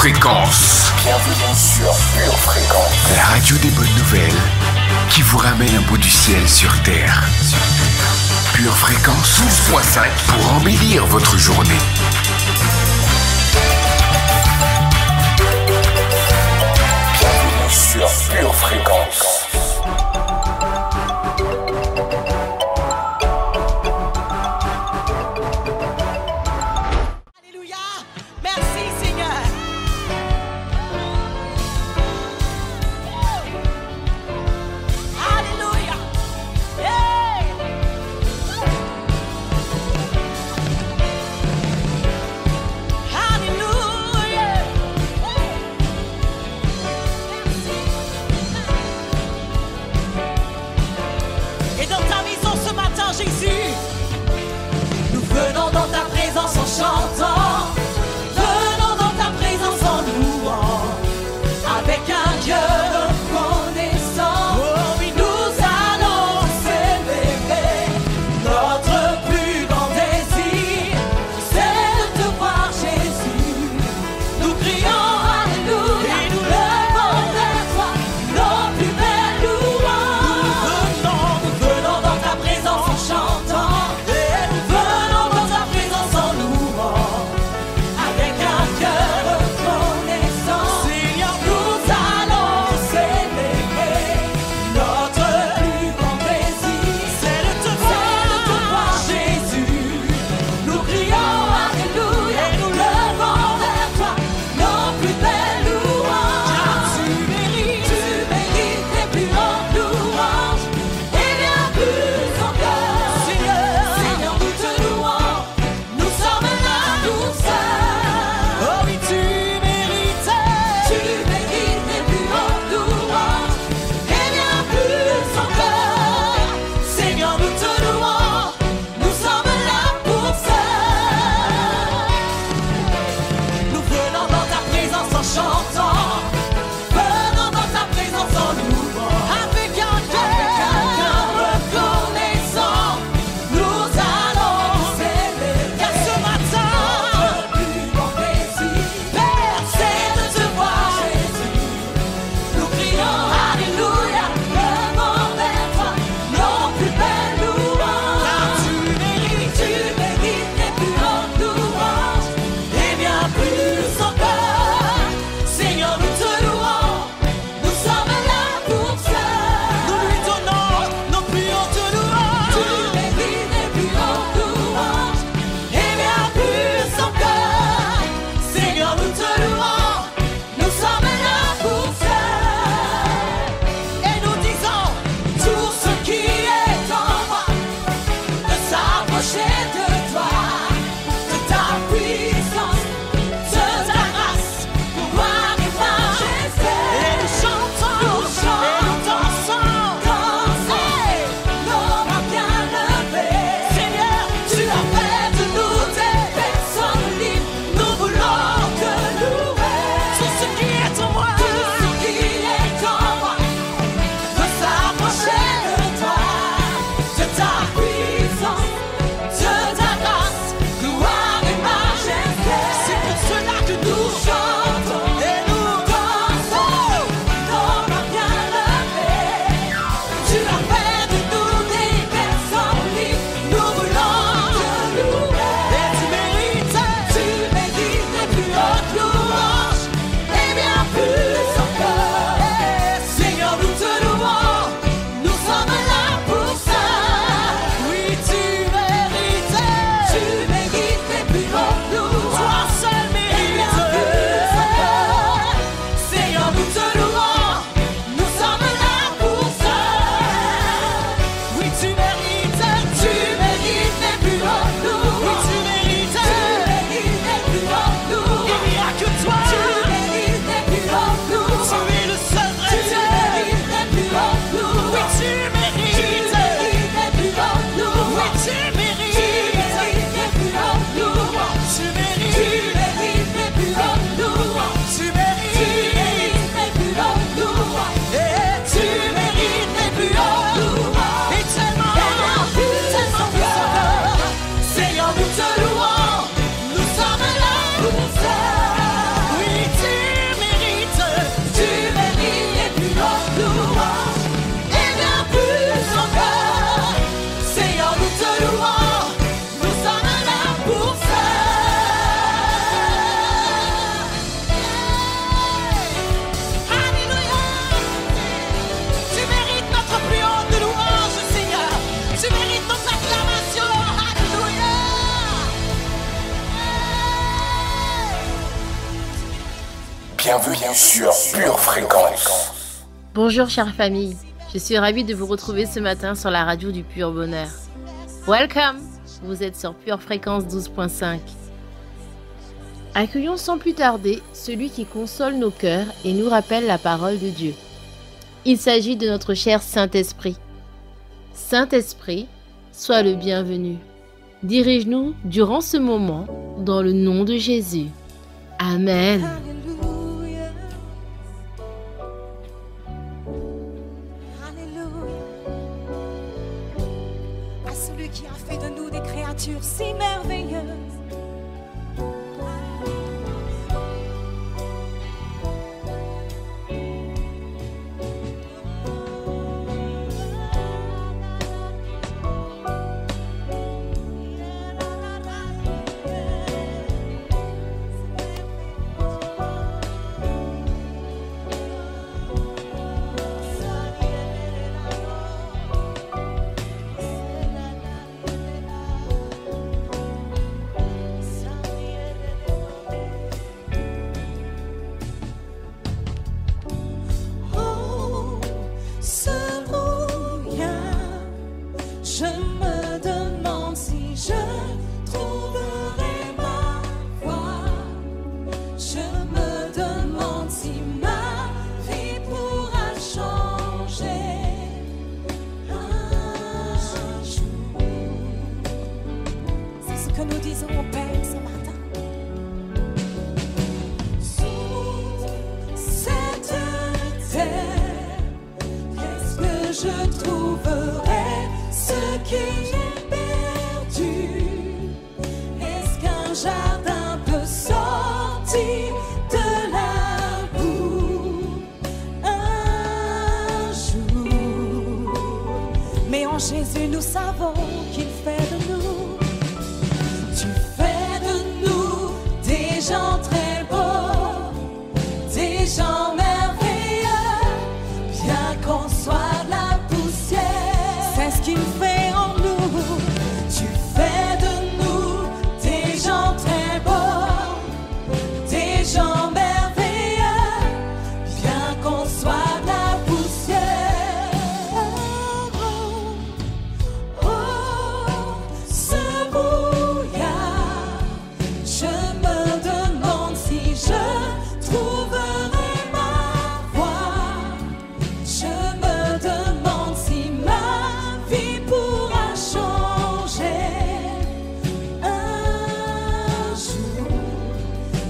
Fréquence. Bienvenue sur Pure Fréquence. La radio des bonnes nouvelles qui vous ramène un bout du ciel sur Terre. Pure Fréquence 12.5 pour embellir votre journée. Bienvenue sur Pure Fréquence. Bienvenue sur Pure Fréquence. Bonjour chère famille, je suis ravie de vous retrouver ce matin sur la radio du Pur Bonheur. Welcome, vous êtes sur Pure Fréquence 12.5. Accueillons sans plus tarder celui qui console nos cœurs et nous rappelle la parole de Dieu. Il s'agit de notre cher Saint-Esprit. Saint-Esprit, sois le bienvenu. Dirige-nous durant ce moment dans le nom de Jésus. Amen. Alléluia. Alléluia. À celui qui a fait de nous des créatures si merveilleuses. Jésus, nous savons qu'il fait de nous. Tu fais de nous des gens très beaux, des gens merveilleux, bien qu'on soit de la poussière. C'est ce qu'il fait en nous. Tu fais de nous des gens très beaux, des gens merveilleux, bien qu'on soit de la poussière.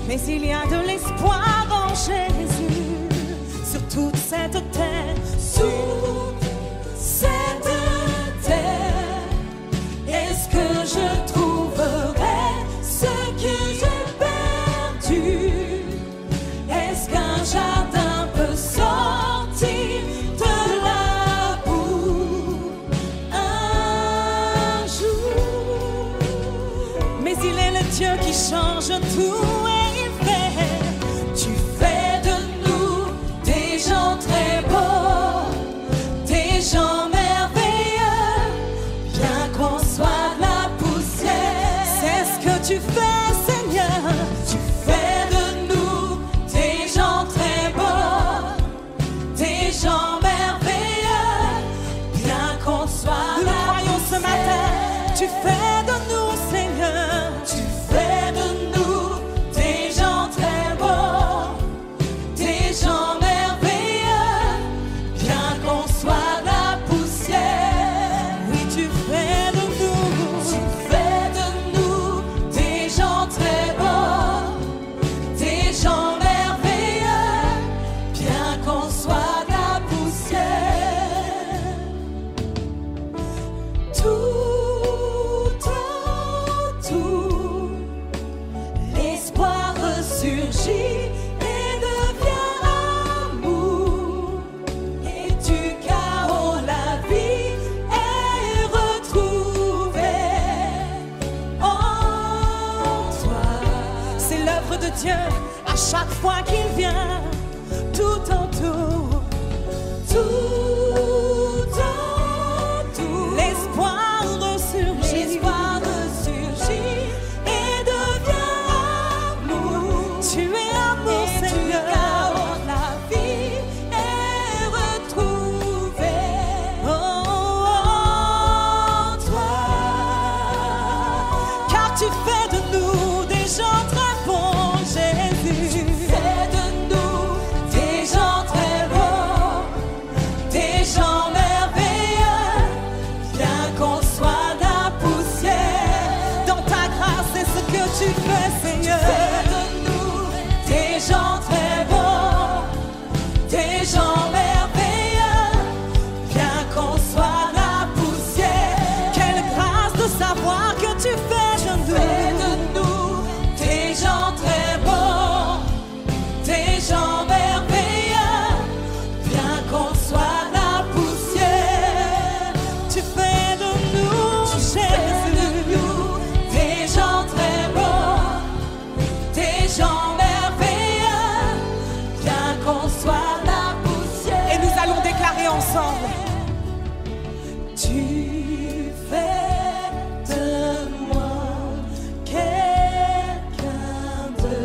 Mais il y a de l'espoir en Jésus sur toute cette terre, sur cette terre. Est-ce que je trouverai ce que j'ai perdu? Est-ce qu'un jardin peut sortir de la boue un jour? Mais il est le Dieu qui change tout. Tu fais, Seigneur, tu fais de nous des gens très beaux, des gens merveilleux, bien qu'on soit là. Nous le croyons ce matin, tu fais de nous, Seigneur, tu fais de nous des gens très beaux, des gens merveilleux, bien qu'on soit de la poussière. Oui, tu fais de nous, tu fais de nous des gens très beaux, des gens merveilleux, bien qu'on soit de la poussière. Tout en tout, l'espoir ressurgit et devient amour. Et du chaos, la vie est retrouvée en toi. C'est l'œuvre de Dieu à chaque fois qu'il vient. Tout en tout, tout en tout, l'espoir ressurgit et devient amour. Tu es amour, Seigneur. Seigneur. Tu fais de nous des gens très bons, des gens merveilleux, bien qu'on soit la poussière. Quelle grâce de savoir que tu fais de nous des gens très bons, des gens merveilleux, bien qu'on soit la poussière. Tu fais de nous, Jésus, des gens très bons, des gens merveilleux, bien qu'on soit la poussière. Et nous allons déclarer ensemble. Tu fais de moi quelqu'un de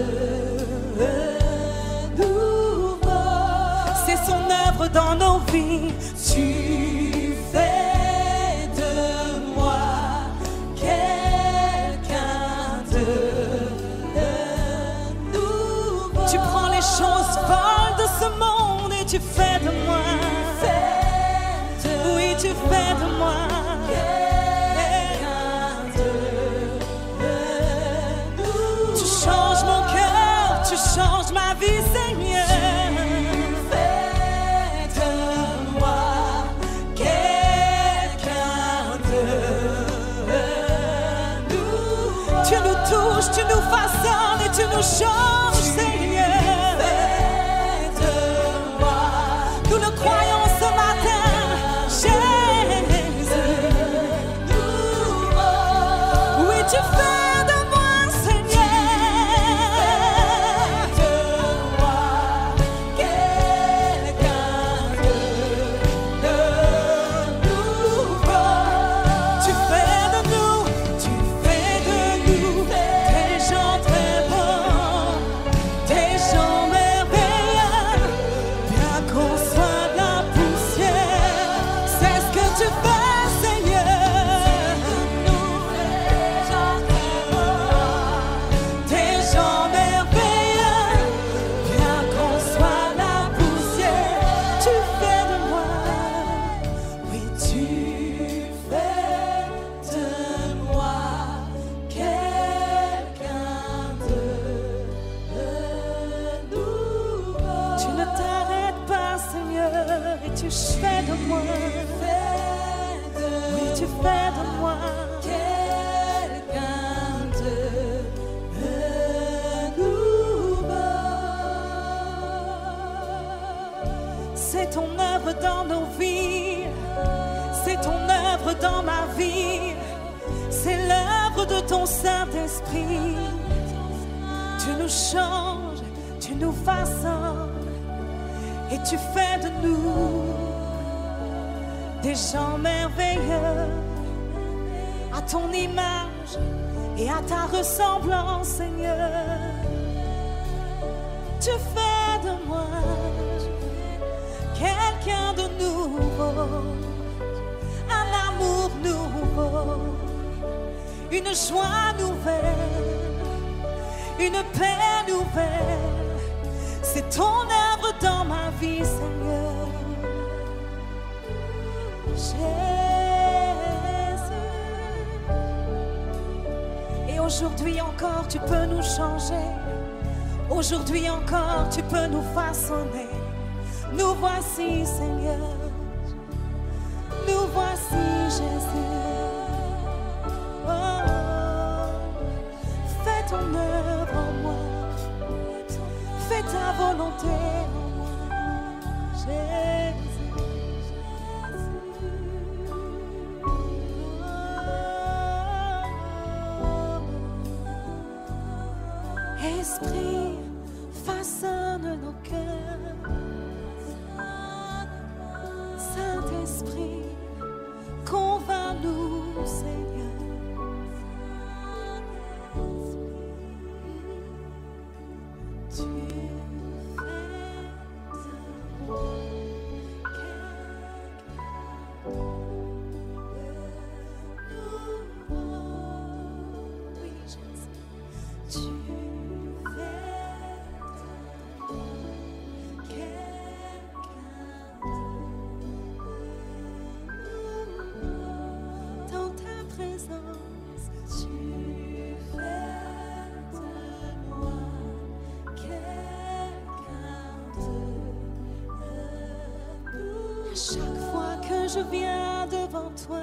nouveau. C'est son œuvre dans nos vies. Tu fais de moi quelqu'un de nouveau. Tu prends les choses folles de ce monde et tu fais de moi. Oui, tu fais de moi quelqu'un de nouveau. Tu changes mon cœur, tu changes ma vie, Seigneur. Tu fais de moi quelqu'un de nouveau. Tu nous touches, tu nous façonnes et tu nous changes, Seigneur. Nous le croyons ce matin, Jésus. Oui, tu fais de moi, Seigneur. Tu fais de moi quelqu'un de nouveau. Tu fais de nous des gens très bons, des gens merveilleux, bien qu'on soit de la poussière. C'est ce que tu fais, Seigneur. Des gens merveilleux, bien qu'on soit de la poussière. Tu fais de moi, oui, tu fais de moi quelqu'un de nouveau. Tu ne t'arrêtes pas, Seigneur, et tu fais de moi. Oui, tu fais de moi quelqu'un de nouveau. C'est ton œuvre dans nos vies, c'est ton œuvre dans ma vie, c'est l'œuvre de ton Saint-Esprit. Tu nous changes, tu nous façonnes et tu fais de nous des gens merveilleux, à ton image et à ta ressemblance, Seigneur. Tu fais de moi quelqu'un de nouveau, un amour nouveau, une joie nouvelle, une paix nouvelle. C'est ton œuvre dans ma vie, Seigneur. Jésus. Et aujourd'hui encore, tu peux nous changer. Aujourd'hui encore, tu peux nous façonner. Nous voici, Seigneur. Nous voici, Jésus. Oh, fais ton œuvre en moi. Fais ta volonté en moi, Jésus. Esprit, façonne nos cœurs. Saint-Esprit, convainc-nous, Seigneur. Tu dans ta présence, tu fais de Chaque fois que je viens devant toi,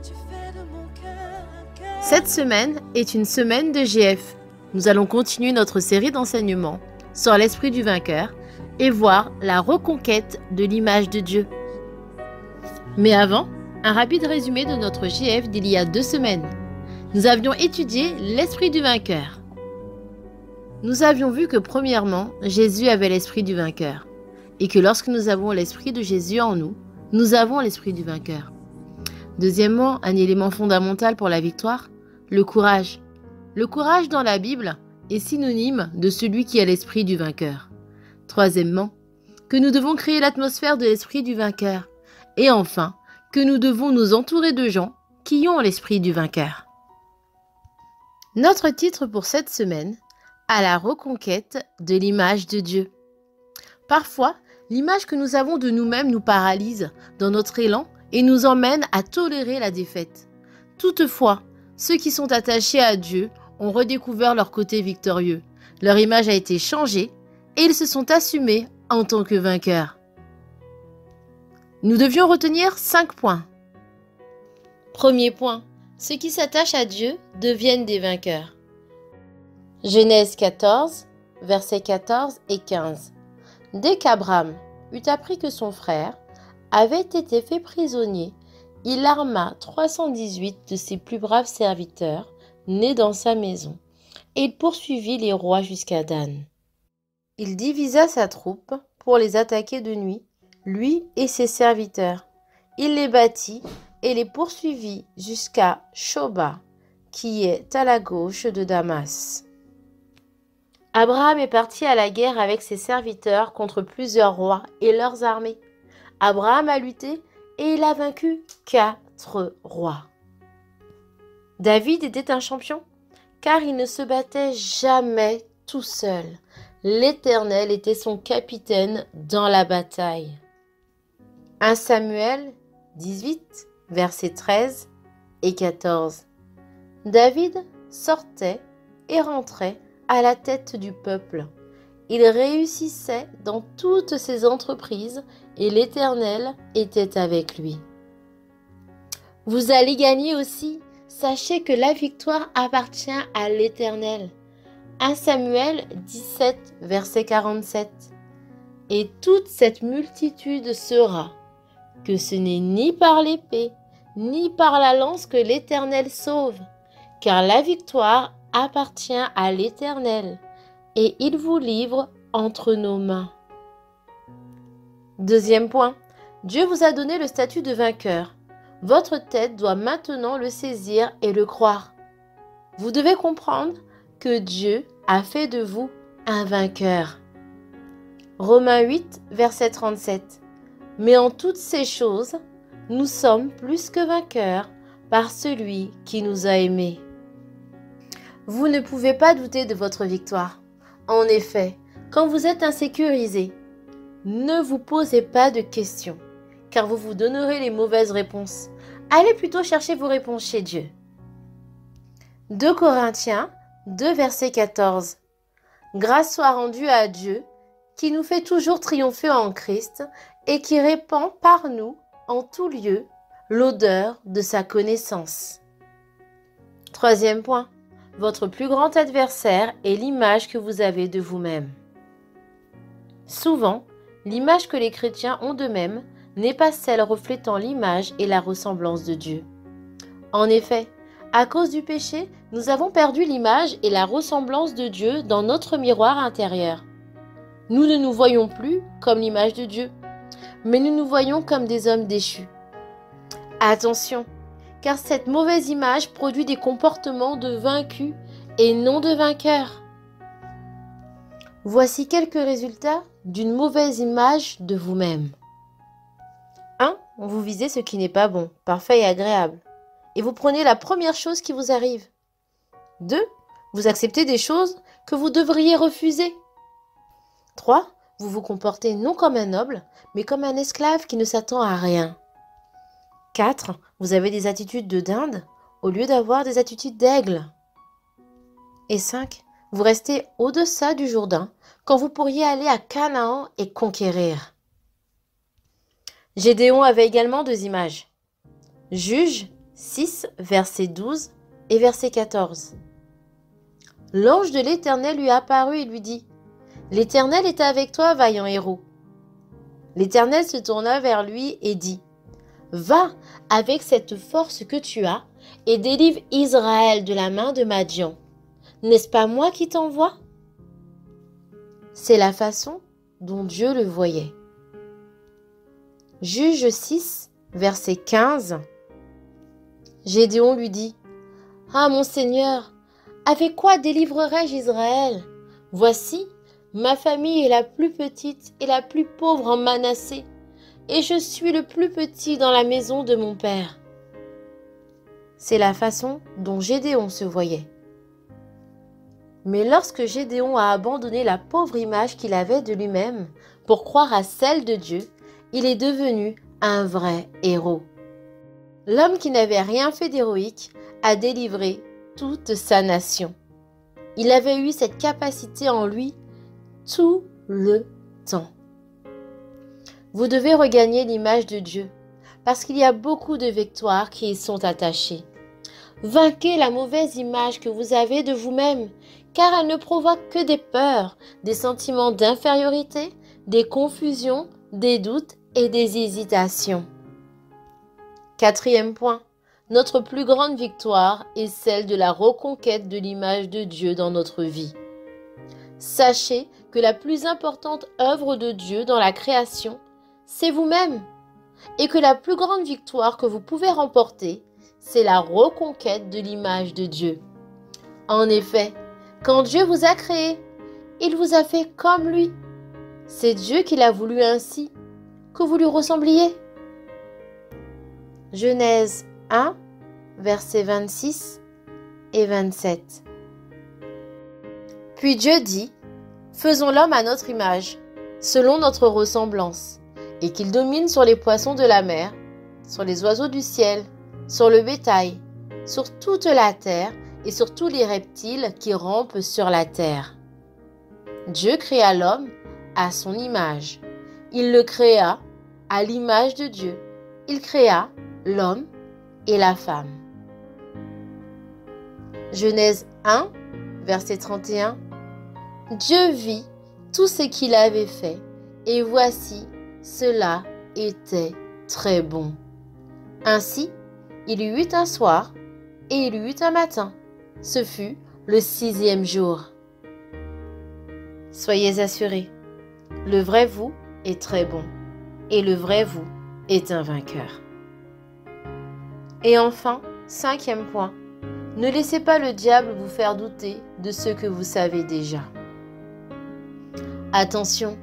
tu fais de moi quelqu'un de nouveau. Cette semaine est une semaine de GF. Nous allons continuer notre série d'enseignements sur l'esprit du vainqueur et voir la reconquête de l'image de Dieu. Mais avant, un rapide résumé de notre GF d'il y a 2 semaines. Nous avions étudié l'esprit du vainqueur. Nous avions vu que premièrement, Jésus avait l'esprit du vainqueur et que lorsque nous avons l'esprit de Jésus en nous, nous avons l'esprit du vainqueur. Deuxièmement, un élément fondamental pour la victoire, le courage. Le courage dans la Bible est synonyme de celui qui a l'esprit du vainqueur. Troisièmement, que nous devons créer l'atmosphère de l'esprit du vainqueur. Et enfin, que nous devons nous entourer de gens qui ont l'esprit du vainqueur. Notre titre pour cette semaine, à la reconquête de l'image de Dieu. Parfois, l'image que nous avons de nous-mêmes nous paralyse dans notre élan et nous emmène à tolérer la défaite. Toutefois, ceux qui sont attachés à Dieu ont redécouvert leur côté victorieux. Leur image a été changée et ils se sont assumés en tant que vainqueurs. Nous devions retenir 5 points. Premier point, ceux qui s'attachent à Dieu deviennent des vainqueurs. Genèse 14, versets 14 et 15. Dès qu'Abraham eut appris que son frère avait été fait prisonnier, il arma 318 de ses plus braves serviteurs nés dans sa maison, et il poursuivit les rois jusqu'à Dan. Il divisa sa troupe pour les attaquer de nuit, lui et ses serviteurs. Il les battit et les poursuivit jusqu'à Shoba, qui est à la gauche de Damas. Abraham est parti à la guerre avec ses serviteurs contre plusieurs rois et leurs armées. Abraham a lutté et il a vaincu 4 rois. David était un champion, car il ne se battait jamais tout seul. L'Éternel était son capitaine dans la bataille. 1 Samuel 18, versets 13 et 14. David sortait et rentrait à la tête du peuple. Il réussissait dans toutes ses entreprises et l'Éternel était avec lui. Vous allez gagner aussi. Sachez que la victoire appartient à l'Éternel. 1 Samuel 17, verset 47. Et toute cette multitude saura que ce n'est ni par l'épée, ni par la lance que l'Éternel sauve, car la victoire appartient à l'Éternel, et il vous livre entre nos mains. Deuxième point, Dieu vous a donné le statut de vainqueur. Votre tête doit maintenant le saisir et le croire. Vous devez comprendre que Dieu a fait de vous un vainqueur. Romains 8, verset 37. Mais en toutes ces choses, Nous sommes plus que vainqueurs par celui qui nous a aimés. Vous ne pouvez pas douter de votre victoire. En effet, quand vous êtes insécurisé, ne vous posez pas de questions, car vous vous donnerez les mauvaises réponses. Allez plutôt chercher vos réponses chez Dieu. 2 Corinthiens 2, verset 14. Grâce soit rendue à Dieu, qui nous fait toujours triompher en Christ et qui répand par nous, en tout lieu, l'odeur de sa connaissance. 3e point. Votre plus grand adversaire est l'image que vous avez de vous-même. Souvent, l'image que les chrétiens ont d'eux-mêmes n'est pas celle reflétant l'image et la ressemblance de Dieu. En effet, à cause du péché, nous avons perdu l'image et la ressemblance de Dieu dans notre miroir intérieur. Nous ne nous voyons plus comme l'image de Dieu, mais nous nous voyons comme des hommes déchus. Attention, car cette mauvaise image produit des comportements de vaincus et non de vainqueurs. Voici quelques résultats d'une mauvaise image de vous-même. 1. Vous visez ce qui n'est pas bon, parfait et agréable, et vous prenez la première chose qui vous arrive. 2. Vous acceptez des choses que vous devriez refuser. 3. Vous vous comportez non comme un noble, mais comme un esclave qui ne s'attend à rien. 4. Vous avez des attitudes de dinde au lieu d'avoir des attitudes d'aigle. Et 5. Vous restez au-deçà du Jourdain quand vous pourriez aller à Canaan et conquérir. Gédéon avait également 2 images. Juge 6, verset 12 et verset 14. L'ange de l'Éternel lui apparut et lui dit : « L'Éternel est avec toi, vaillant héros. » L'Éternel se tourna vers lui et dit : « Va avec cette force que tu as et délivre Israël de la main de Madian. N'est-ce pas moi qui t'envoie ?» C'est la façon dont Dieu le voyait. Juge 6, verset 15. Gédéon lui dit : « Ah, mon Seigneur, avec quoi délivrerai-je Israël ? Voici, ma famille est la plus petite et la plus pauvre en Manassé, et je suis le plus petit dans la maison de mon père. » C'est la façon dont Gédéon se voyait. Mais lorsque Gédéon a abandonné la pauvre image qu'il avait de lui-même pour croire à celle de Dieu, il est devenu un vrai héros. L'homme qui n'avait rien fait d'héroïque a délivré toute sa nation. Il avait eu cette capacité en lui tout le temps. Vous devez regagner l'image de Dieu, parce qu'il y a beaucoup de victoires qui y sont attachées. Vainquez la mauvaise image que vous avez de vous-même, car elle ne provoque que des peurs, des sentiments d'infériorité, des confusions, des doutes et des hésitations. 4e point. Notre plus grande victoire est celle de la reconquête de l'image de Dieu dans notre vie. Sachez que la plus importante œuvre de Dieu dans la création, c'est vous-même, et que la plus grande victoire que vous pouvez remporter, c'est la reconquête de l'image de Dieu. En effet, quand Dieu vous a créé, il vous a fait comme lui. C'est Dieu qui l'a voulu ainsi, que vous lui ressembliez. Genèse 1, versets 26 et 27. Puis Dieu dit : « Faisons l'homme à notre image, selon notre ressemblance, et qu'il domine sur les poissons de la mer, sur les oiseaux du ciel, sur le bétail, sur toute la terre et sur tous les reptiles qui rampent sur la terre. » Dieu créa l'homme à son image. Il le créa à l'image de Dieu. Il créa l'homme et la femme. Genèse 1, verset 31. Dieu vit tout ce qu'il avait fait, et voici, cela était très bon. Ainsi, il y eut un soir, et il y eut un matin. Ce fut le 6e jour. Soyez assurés, le vrai vous est très bon, et le vrai vous est un vainqueur. Et enfin, 5e point, ne laissez pas le diable vous faire douter de ce que vous savez déjà. Attention,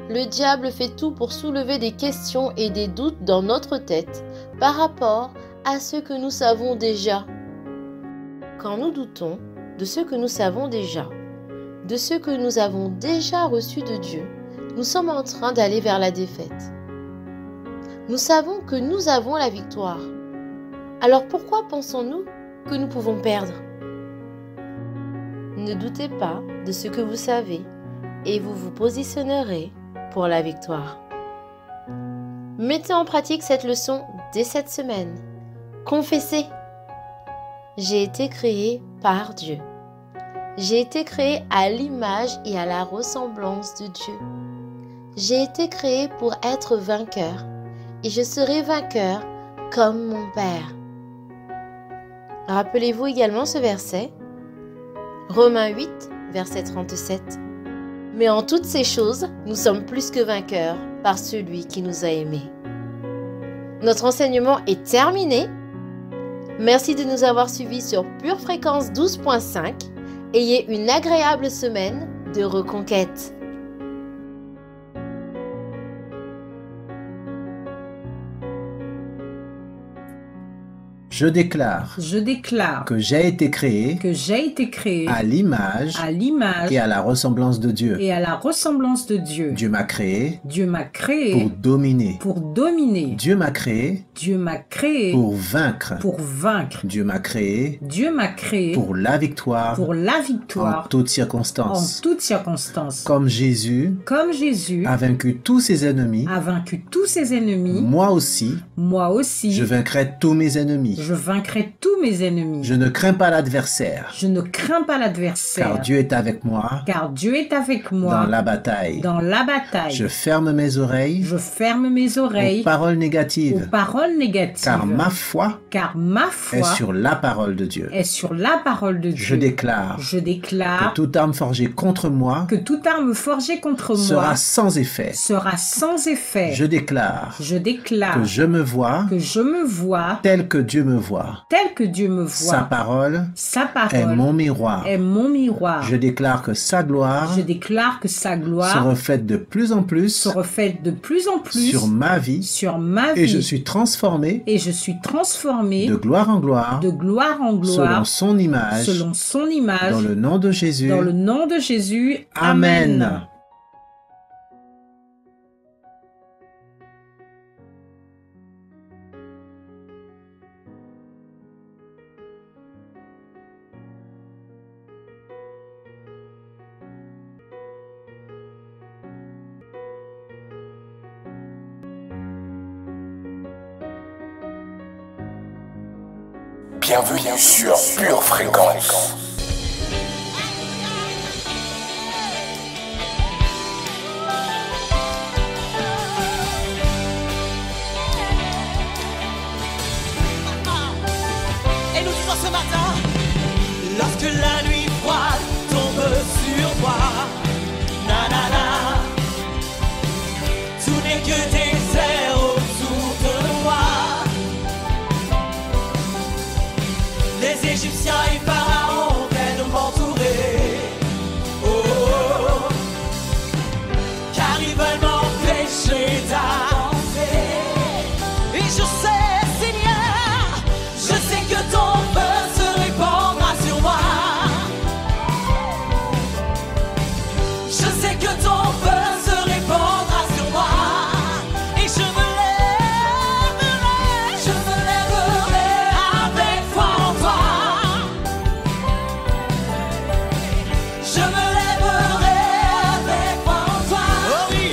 le diable fait tout pour soulever des questions et des doutes dans notre tête par rapport à ce que nous savons déjà. Quand nous doutons de ce que nous savons déjà, de ce que nous avons déjà reçu de Dieu, nous sommes en train d'aller vers la défaite. Nous savons que nous avons la victoire. Alors pourquoi pensons-nous que nous pouvons perdre? Ne doutez pas de ce que vous savez et vous vous positionnerez pour la victoire. Mettez en pratique cette leçon dès cette semaine. Confessez. J'ai été créé par Dieu. J'ai été créé à l'image et à la ressemblance de Dieu. J'ai été créé pour être vainqueur et je serai vainqueur comme mon Père. Rappelez-vous également ce verset, Romains 8, verset 37. Mais en toutes ces choses, nous sommes plus que vainqueurs par celui qui nous a aimés. Notre enseignement est terminé. Merci de nous avoir suivis sur Pure Fréquence 12.5. Ayez une agréable semaine de reconquête. Je déclare que j'ai été créé à l'image et à la ressemblance de Dieu. Dieu m'a créé pour dominer. Dieu m'a créé pour vaincre. Dieu m'a créé pour la victoire en toutes circonstances. Comme Jésus a vaincu tous ses ennemis, moi aussi, je vaincrai tous mes ennemis. Je ne crains pas l'adversaire. Car Dieu est avec moi. Dans la bataille. Je ferme mes oreilles. Aux paroles négatives. Car ma foi est sur la parole de Dieu. Je déclare que toute arme forgée contre moi sera sans effet. Je déclare que je me vois tel que Dieu me voit. Sa parole est mon miroir. Je déclare que sa gloire se reflète de plus en plus sur ma vie et je suis transformé de gloire en gloire selon son image dans le nom de Jésus. Amen. Bienvenue sur Pure Fréquence. Et nous disons ce matin, lorsque la nuit froide tombe sur moi, nanana, tout n'est que désert autour de moi. Les Égyptiens et Pharaon viennent m'entourer. Oh, oh, oh. Car ils veulent m'empêcher d'avancer. Et je sais, Seigneur, je sais que ton feu se répandra sur moi. Je sais que ton feu se répandra sur moi. Et je me lèverai avec foi en toi. Je me lèverai avec foi en toi. Oh oui,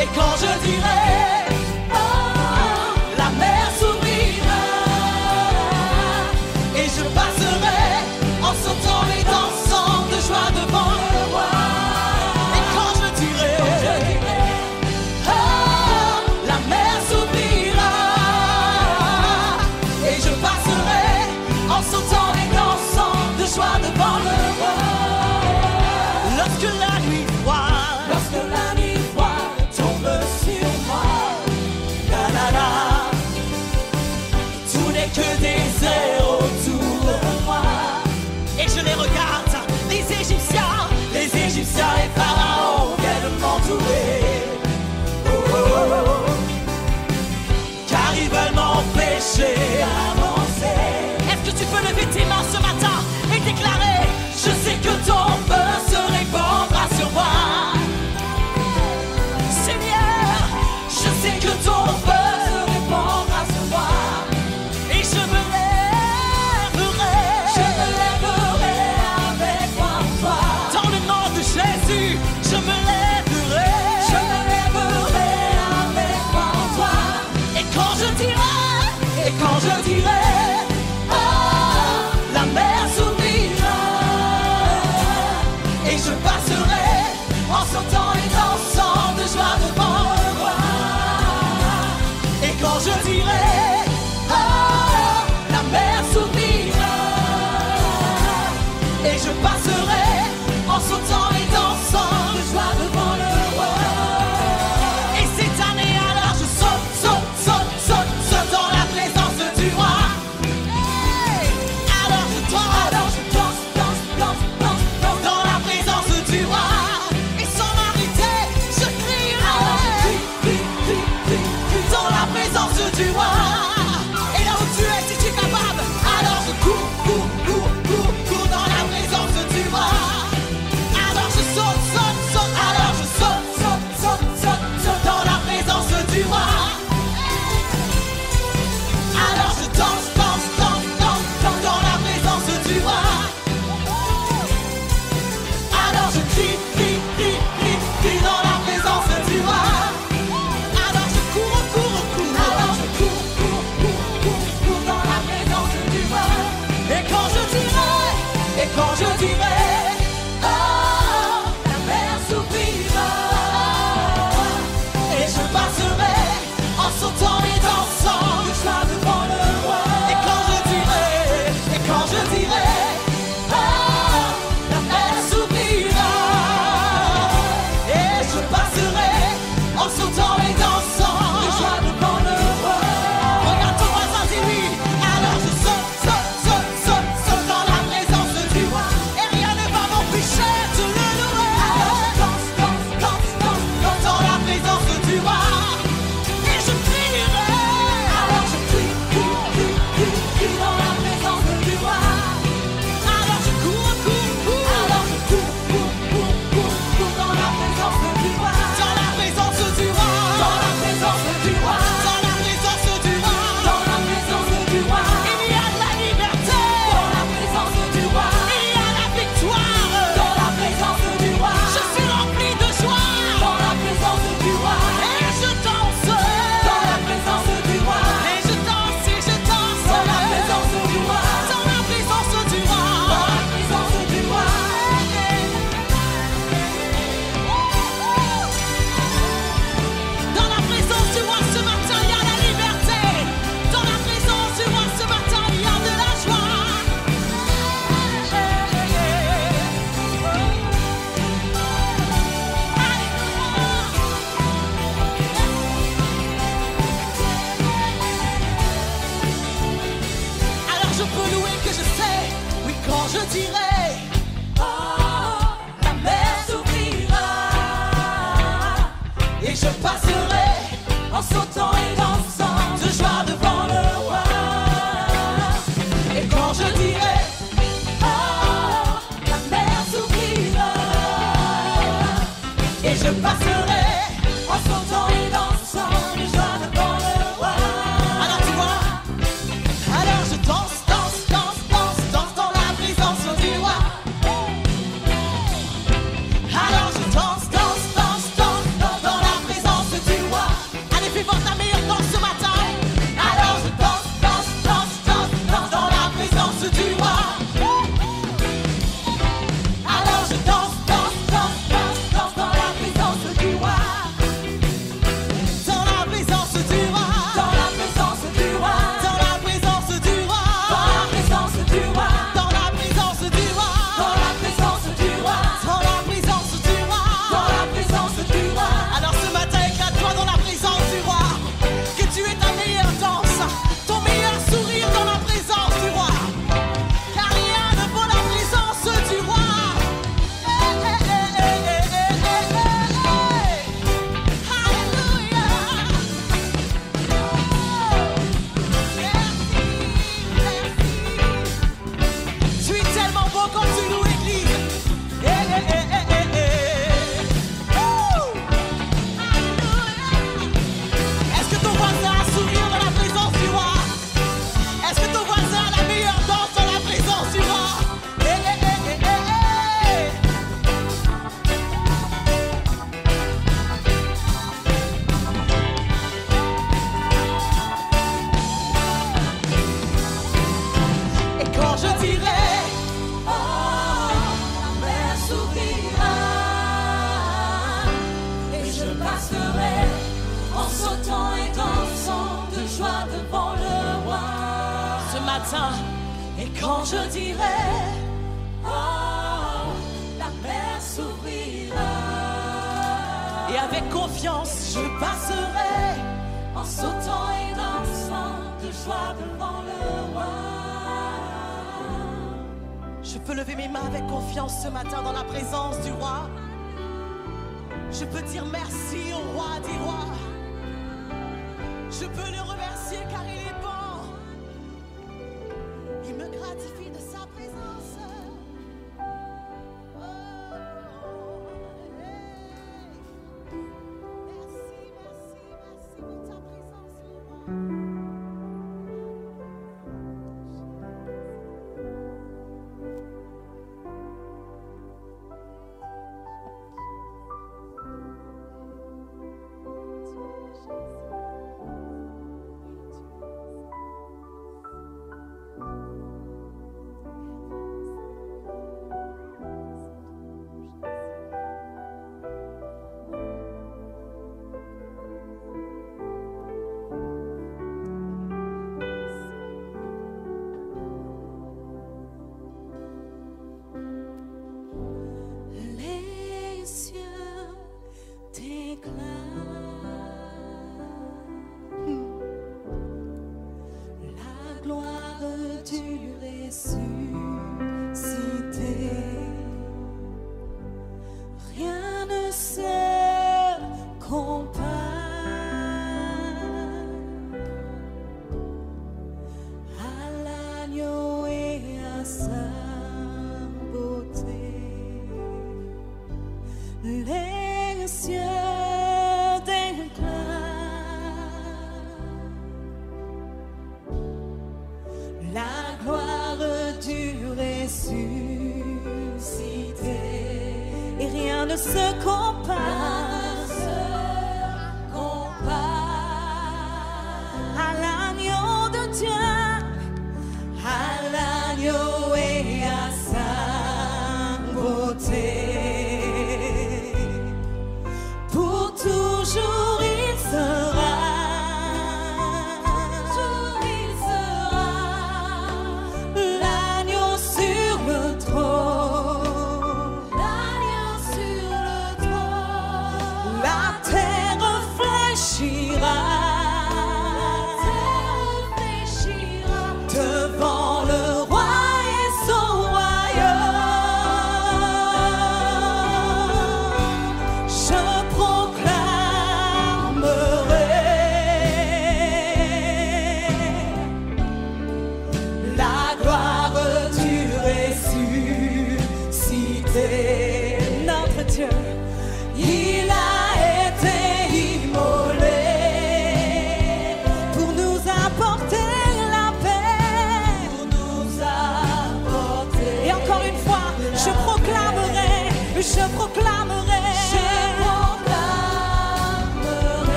et quand je dirai, oh, la mer s'ouvrira. Et je passerai en sautant et dansant de joie devant le roi. passerai en sautant et dansant de joie devant le roi. Et quand je dirai, oh, la mer s'ouvrira. Et je passerai en sautant et dansant de joie devant le roi. Et cette année alors je saute, saute, saute, saute, saute dans la présence du roi. Hey, alors je danse, danse, danse, danse, danse, danse dans la présence du roi. Et sans m'arrêter, je crierai dans la présence du roi. Et là où tu es, si tu es capable, alors je cours, cours, cours, cours, cours dans la présence du roi. Alors je saute, saute, saute, alors je saute, saute, saute, saute, saute dans la présence du roi. Alors je danse, danse, danse, danse, danse dans la présence du roi. Alors je crie, crie, crie, crie, crie dans la présence du roi. Alors je cours, cours, cours, alors je cours, cours, cours, cours, cours dans la présence du roi. Et quand je dirai, oh, la mer s'ouvrira. Et je passerai en sautant et dansant de joie devant le roi. Et quand je dirai, oh, la mer s'ouvrira. Et je passerai en sautant et dansant de joie devant le roi. Regarde ton voisin, dis-lui. Alors je saute, saute, saute, saute, saute dans la présence du roi. Et rien ne va m'empêcher de le louer. Alors je danse, danse, danse, danse, danse dans la présence du roi. Et je crierai. Alors je crie, crie, crie, crie, crie dans la présence du roi. Alors je cours, cours, cours. Alors je cours, cours, cours, cours, cours dans la présence du roi. Dans la présence du roi. Dans la présence du roi. Dans la présence du roi. Dans la présence du roi. Il y a de la liberté. Dans la présence du roi. Il y a la victoire. Dans la présence du roi. Je suis rempli de joie. Dans la présence du roi. Et je danse. Dans la présence du roi. Et je danse et je danse. Dans la présence du roi. Dans la présence du roi. Dans la présence du roi. Dans la présence du roi ce matin, il y a la liberté. Dans la présence du roi ce matin, il y a de la joie. Alors je peux louer que je sais, oui quand je dirai, oh, la mer s'ouvrira. Et je passerai en sautant et dansant de joie devant le roi. Et quand je dirai, oh, la mer s'ouvrira. Et je passerai en sautant et dansant de joie devant le roi. Alors tu vois, alors je danse, danse, danse, danse, danse dans la présence du roi. Alors je danse, danse, danse, danse, danse dans la présence du roi. Allez, fais voir ta meilleure danse ce matin. Alors je danse, danse, danse, danse, danse dans la présence du roi. Alors je danse, danse, danse, danse, danse dans la présence du roi. matin. Et quand je dirai, oh, la mer s'ouvrira. Et avec confiance, je passerai en sautant et dansant de joie devant le roi. Je peux lever mes mains avec confiance ce matin dans la présence du roi. Je peux dire merci au roi des rois. Je peux le remercier car il est bon. Il me gratifie de sa présence. Oh, hey. Merci, merci, merci pour ta présence, mon roi.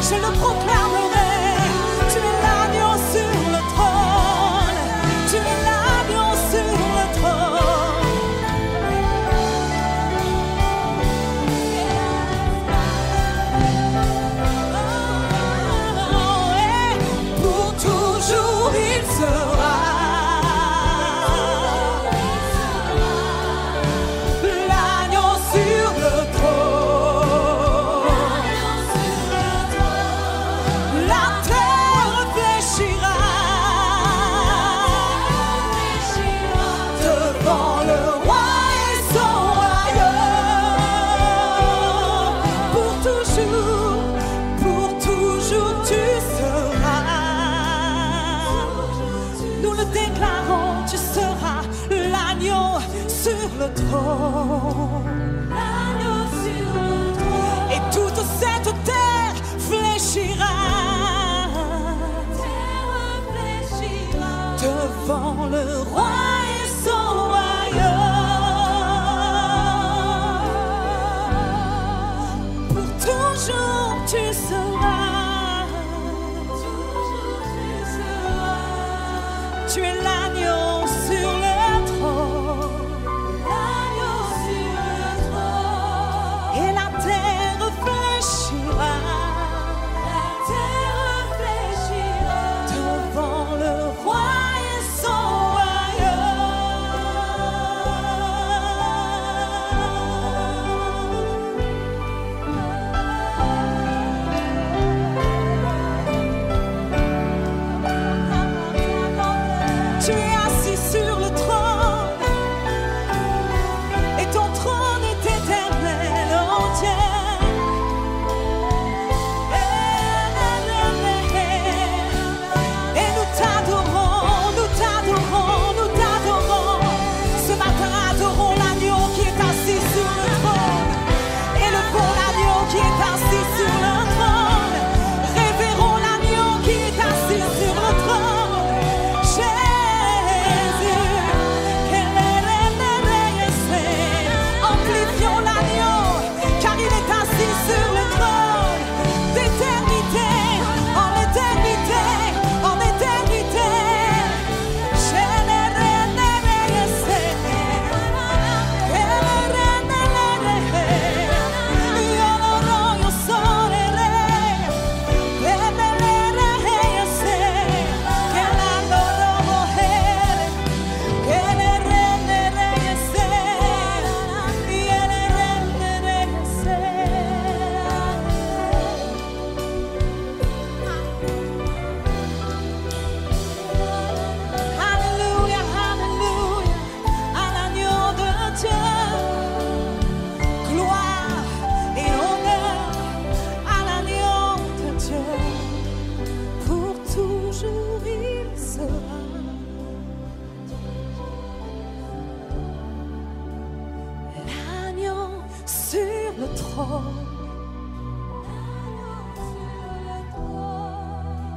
Je le proclamerai. trône. L'agneau sur le trône. Et toute cette terre fléchira. Devant le roi et son royaume. Pour toujours tu seras. Tu es l'agneau sur le trône. L'agneau sur le trône. Et la terre fléchira. La terre fléchira. Devant le roi.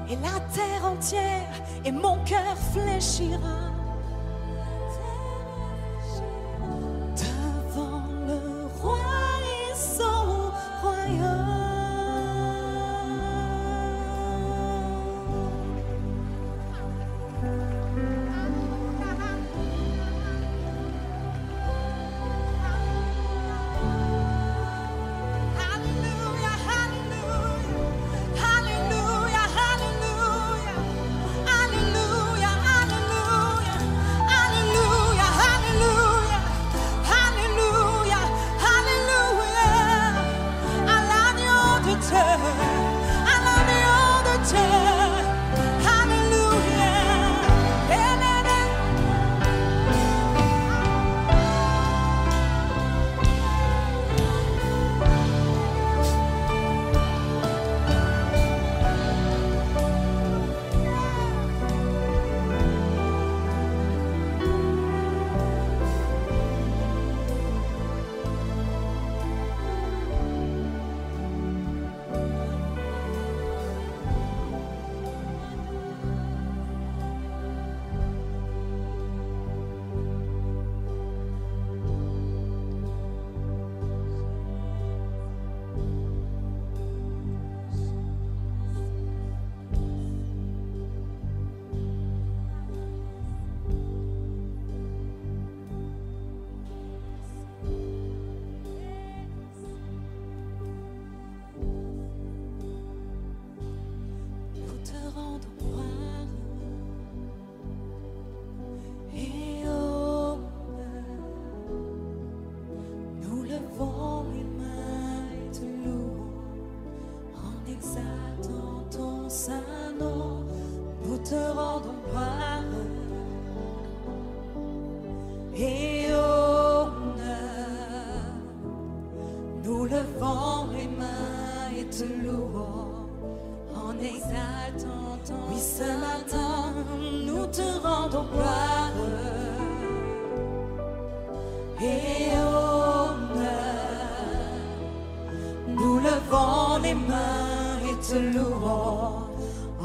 Et la terre entière et mon cœur fléchira devant le roi et son royaume. Hallelujah, hallelujah, hallelujah, hallelujah.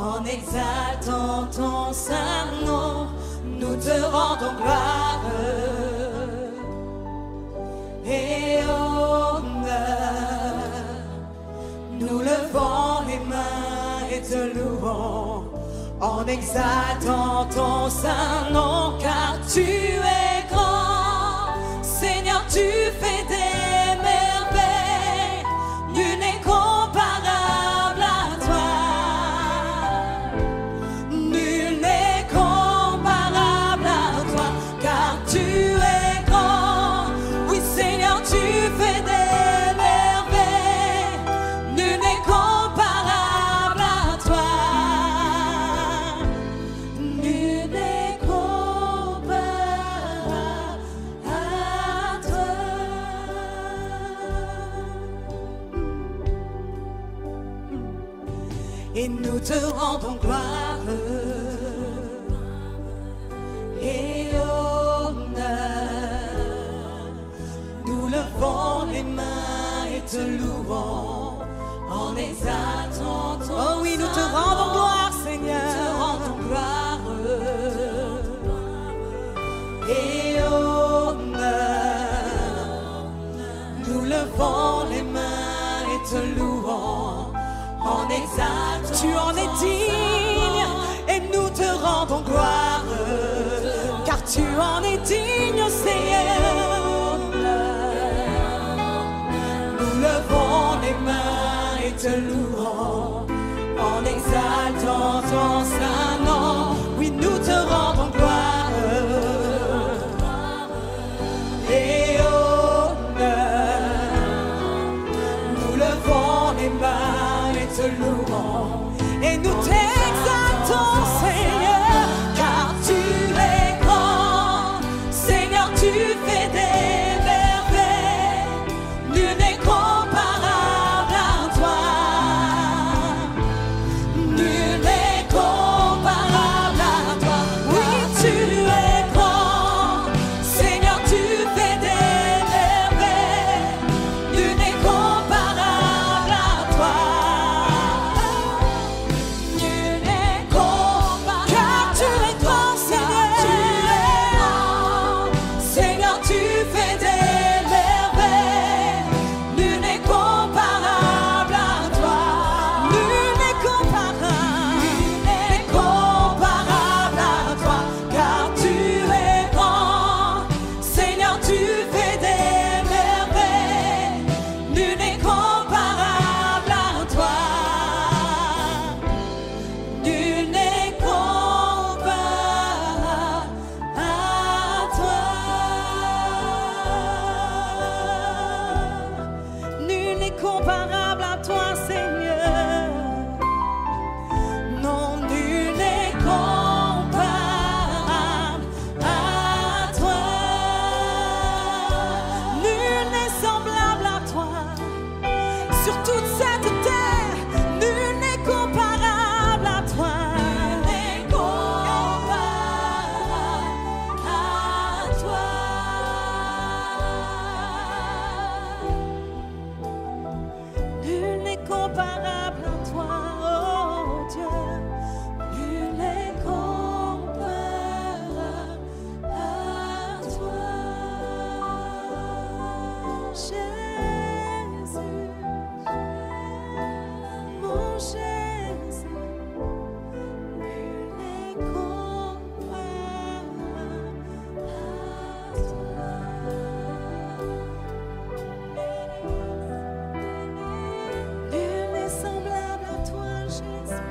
en exaltant ton saint nom, nous te rendons gloire et honneur. Nous levons les mains et te louons en exaltant ton saint nom, car tu es grand, Seigneur, tu fais des merveilles, nul n'est comparable à toi, nul n'est comparable à toi, car tu es grand, oui Seigneur, tu fais des merveilles, nul n'est comparable à toi. Et nous te rendons gloire et honneur. Nous levons les mains et te louons en exaltant ton nom. Oh oui, nous te rendons gloire, Seigneur. Nous te rendons gloire et honneur. Nous levons les mains et te louons en exaltant. Tu en es digne et nous te rendons gloire, car tu en es digne, Seigneur. Nous levons les mains et te louons en exaltant ton saint nom. Oui, nous te rendons gloire et honneur. Nous levons les mains et te louons et nous t'exaltons, Seigneur, car tu es grand, Seigneur, tu fais des merveilles, nul n'est comparable à toi, nul n'est comparable à toi. Oui, tu es grand, Seigneur, tu fais des merveilles, nul n'est comparable à toi. Comparable à toi, Seigneur. Non, nul n'est comparable à toi. Nul n'est semblable à toi. Sur toute cette terre, nul n'est comparable à toi. Nul n'est comparable à toi. Nul n'est comparable à toi, oh Dieu. Nul n'est comparable à toi, Jésus, mon Jésus. Nul n'est comparable à toi. Nul n'est semblable à toi, Jésus.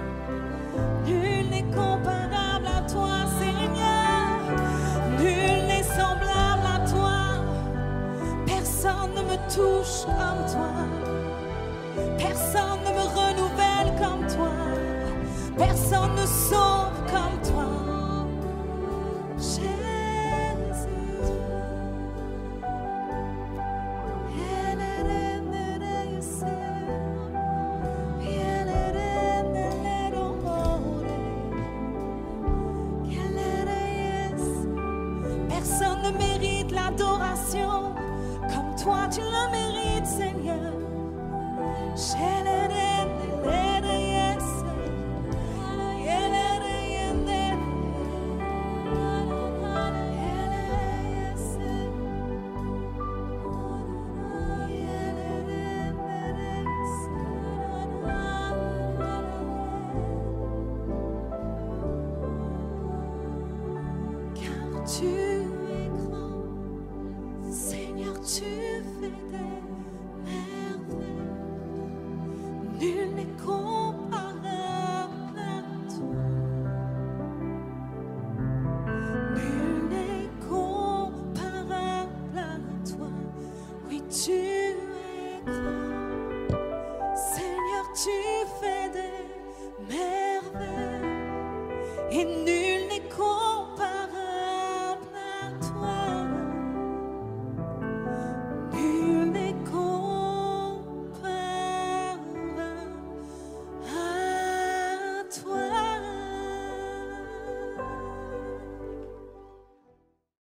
Nul n'est comparable à toi, Seigneur. Nul n'est semblable à toi. Personne ne me touche comme toi. Personne ne me renouvelle comme toi. Personne ne sauve